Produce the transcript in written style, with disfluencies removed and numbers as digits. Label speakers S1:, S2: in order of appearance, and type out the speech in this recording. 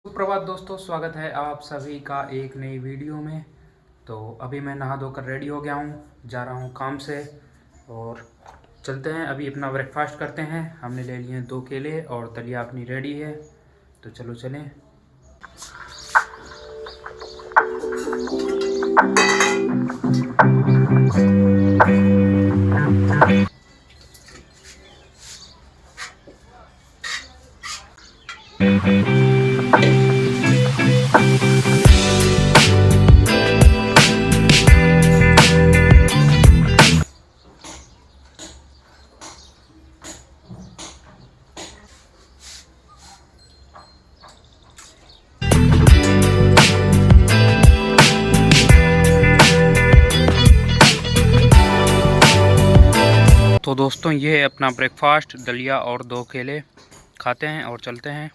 S1: सुप्रभात दोस्तों, स्वागत है आप सभी का एक नई वीडियो में। तो अभी मैं नहा धोकर रेडी हो गया हूँ, जा रहा हूँ काम से और चलते हैं। अभी अपना ब्रेकफास्ट करते हैं। हमने ले लिए हैं 2 केले और दलिया अपनी रेडी है, तो चलो चलें। तो दोस्तों, ये है अपना ब्रेकफास्ट, दलिया और 2 केले खाते हैं और चलते हैं।